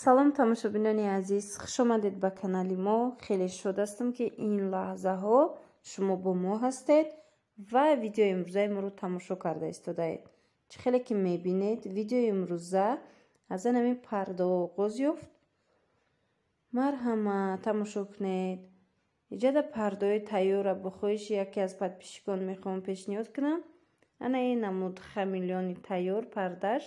салом тамошобинони азиз, хуш омадед ба канали мо. Хеле шод ҳастам ки ин лаҳзаҳо шумо бо мо ҳастед ва видеои имрӯзаи моро тамошо карда истодаед. Чӣ хеле ки мебинед, видеои имрӯза аз ҳамин парда оғоз ёфт. марҳамат, тамошо кунед. иҷода пардаҳои тайёра бо хоҳиши яке аз подписчикон мехоҳам пешниҳод кунам. ана ин намуд хамелеони тайёр пардаш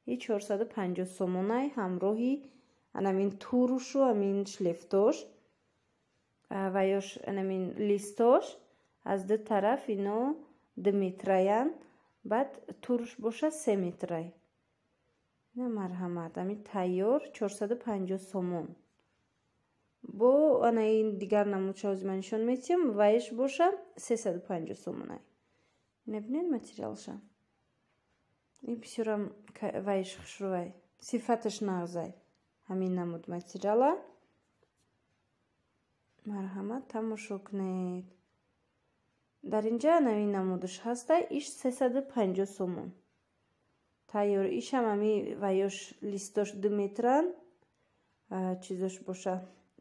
450 сомонай ҳамроҳи анамин турушу амин шлефтош ва ёш анамин листош аз ду тараф ино 2 метраян, баъд туруш боша 3 метрай. ина марҳамат, амин тайёр 450 сомон. бо ана ин дигар намудшо озима нишон метиҳам, вайш боша 350 сомонай. ина бинед материалша. ин бисёрам вайш хушрӯвай, сифаташ нағзай. ҳамин намуд материала. марҳамат, тамошо кунед. дар инҷа ин намудаш ҳастай, иш 350 сомон. тайёр ишам ами вайош листош 2 метран, чизош боша,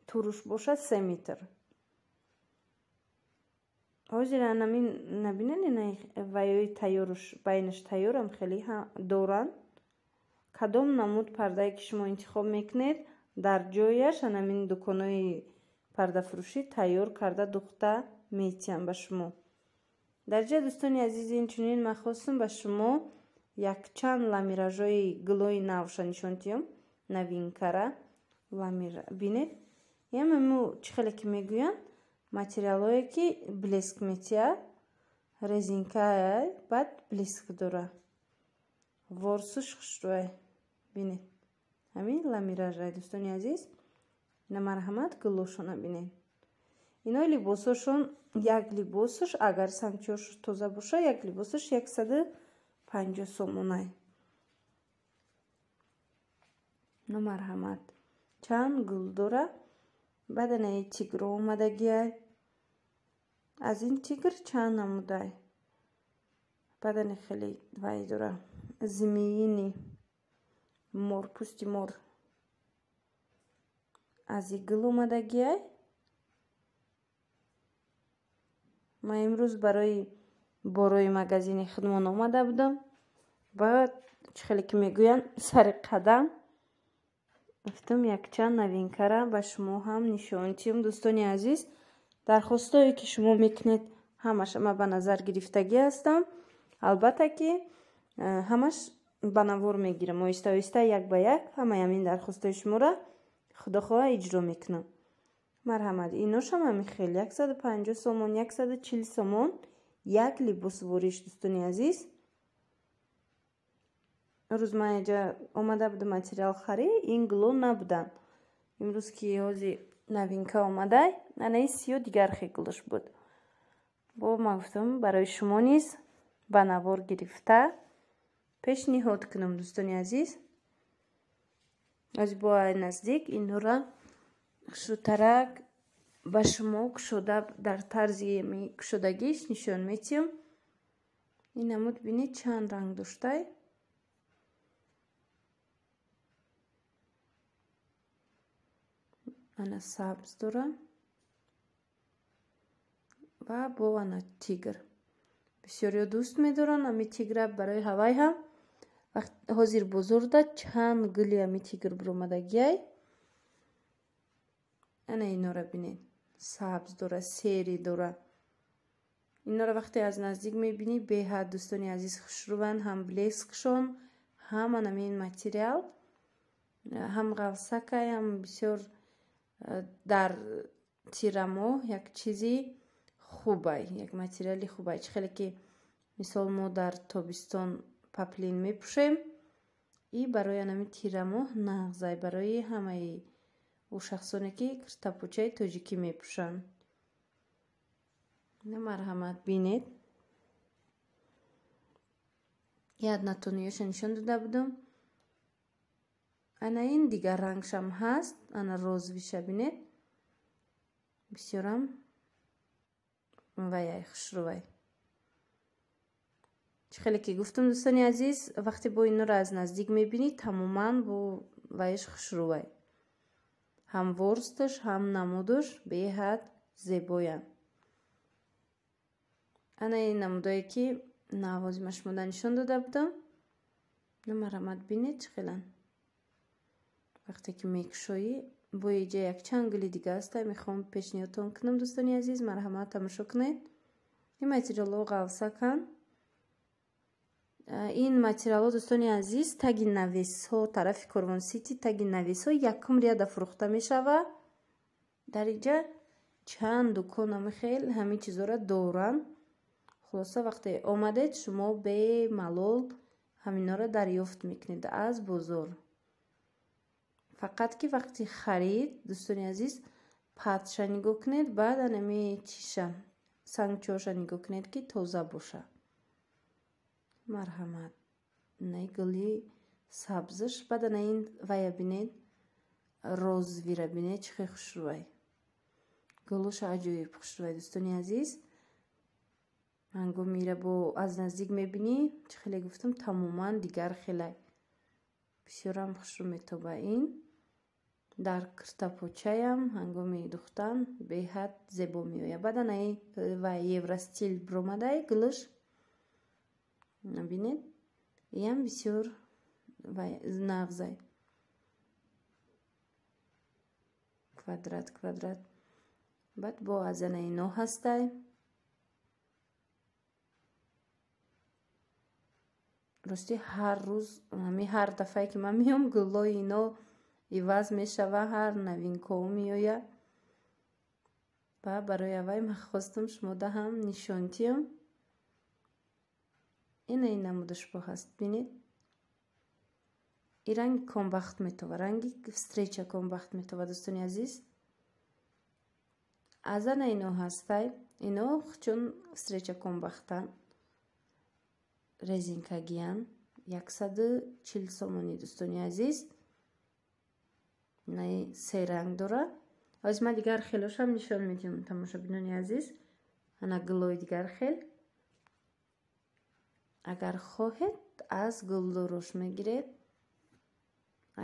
туруш боша 3 метр. ҳозир анамин набинед, ина ваёи тайёруш байнаш тайёрам хеле доран. кадом намуд пардае ки шумо интихоб мекунед, дар ҷояш анамин дуконои пардафурӯшӣ тайёр карда духта метиҳам ба шумо. дар ҷои дӯстони азизи инчунин ман хостам ба шумо якчанд ламиражҳои гулои навша нишон диҳам. новинкара ламира бинед. ямаму чӣ хеле ки мегӯянд, материалҳое ки блеск метиҳад, резинкаай, баъд блеск дора. ворсуш хушрӯай. бинед. ҳамин ламиражай дӯстони азиз. ина марҳамат, гулошона бинед. инои либосошон, як либосаш агар сангчорш тоза боша, як либосаш 150 сомонай. ина марҳамат. чанд гул дора. баъд анаи тигро омадагиай. аз ин тигр чанд намудай. баъд ана хеле вай дора. змеини мор, пӯсти мор. аз ин гул омадагиай. ман имрӯз барои борои магазини худмон омада будам. баъд чӣ хеле ки мегӯянд, сари қадам гуфтам якчанд новинкара ба шумо ҳам нишон диҳам. дӯстони азиз, дархостое ки шумо мекунед, ҳамаш ман ба назар гирифтагӣ ҳастам. албатта ки ҳамаш ба навор мегирам, оҳиста оҳиста, як ба як ҳамаи ҳамин дархостҳои шуморо худо хоҳа иҷро мекунам. марҳамат. иношам ҳамин хел 150 сомон, 140 сомон як либосвориш. дӯстони азиз, рӯз ман инҷа омада будам материал харид, ин гуло набудан. имрӯз ки ҳозир новинка омадай, анаи сиё дигар хел гулош буд. бо ман гуфтам барои шумо низ ба навор гирифта пешниҳод кунам. дӯстони азиз, аз бо наздик инҳора хушрӯтарак ба шумо кушода дар тарзи кушодагиш нишон метиҳам. ин намуд бинед чанд ранг доштай. ана сабз дора ва бо ана тигр. бисёриё дӯст медоранд ами тигра. барои ҳавай ҳам ҳозир бозорда чанд гули ами тигр биромадагиай. ана инора бинед. сабз дора, сери дора. инора вақте аз наздик мебинӣ беҳад дӯстони азиз хушрӯванд. ҳам блескшон, ҳам анамин материал, ҳам ғалсакай, ҳам бисёр дар тирамо як чизи хубай, як материали хубай. чӣ хеле ки мисол мо дар тобистон паплин мепӯшем, и барои анамин тирамо нағзай, барои ҳамаи у шахсоне ки киртапӯчаи тоҷикӣ мепӯшанд. ина марҳамат, бинед. як натониёша нишон дода будам. ана ин дигар рангшам ҳаст. ана розвиша бинед. бисёрам ваяй хушрӯвай. чӣ хеле ки гуфтам дӯстони азиз, вақте бо инора аз наздик мебинӣ, тамоман бо вайш хушрӯвай. Ҳам ворсташ, ҳам намудаш беҳад зебоянд. Ана ин намудое ки навозима шумода нишон дода будам. Марҳамат бинед чӣ хелан. вақте ки мекушоӣ бо иҷа якчанд гули дига аста. Мехоҳам пешниҳодтон кунам дӯстони азиз, марҳамат тамошо кунед. ин материалҳо ғафсакан. ин материалҳо дӯстони азиз таги нависҳо тарафи Корвон Сити таги нависҳо 1 риада фурӯхта мешавад. дар иҷа чанд дукон амихел ҳамин чизҳоро доранд. хулоса вақте омадед шумо бемалол ҳаминоро дарёфт мекунед аз бозор. фақат ки вақти харид дӯстони азиз патша нигоҳ кунед, баъд анами чиша сангчоша нигоҳ кунед ки тоза боша. марҳамат. наи гули сабзаш баъд ана ин вая бинед розвира бинед чӣ хел хушрӯвай. гулуша аҷоиб хушрӯвай дӯстони азиз. ҳангомира бо аз наздик мебинӣ чӣ хеле гуфтам тамоман дигар хелай. бисёрам хушрӯ метоба. ин дар киртапочаям ҳангоми духтан беҳад зебо меояд. баъд ана ва евростил биромадай гулуш набинед ям бисёр нағзай квадрат баъд бо азана ино ҳастай. рости ҳар рӯз ҳар дафъае ки ман меом гулҳои ино иваз мешава, ҳар новинкаҳо меояд. ва барои авай ман хостам шумодаҳам нишонтиём. ина ин намудашбо ҳаст бинед. ин ранги комбахт метова, ранги встреча комбахт метова дӯстони азиз. азана ино ҳастай. ино чун встреча комбахтан резинкагиян 140 сомонӣ дӯстони азиз. наи се ранг дора. ҳоз ман дигар хелошам нишон медиҳам тамошобинони азиз. ана гулҳои дигар хел. агар хоҳед аз гулдорош мегиред,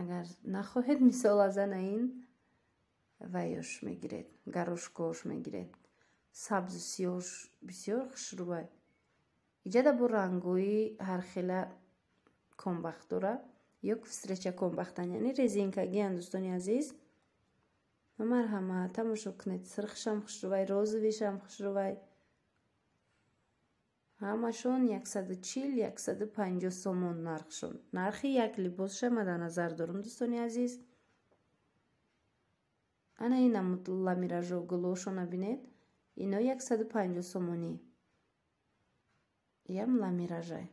агар нахоҳед мисол аз ана ин ваёш мегиред, гарошкош мегиред. сабзу сиёҳ бисёр хушрӯвай. иҷада бо рангҳои ҳархела комбахт дора ё встреча комбахтан, яъне резинкагиян дӯстони азиз. марҳамат тамошо кунед. сирхшам хушрӯвай, розовишам хушрӯвай. ҳамашон 140-150 сомон нархшон. нархи як либосша мада назар дорам дӯстони азиз. ана ин ламиражо гулошо набинед. ино 150 сомонӣ. ям ламиражай.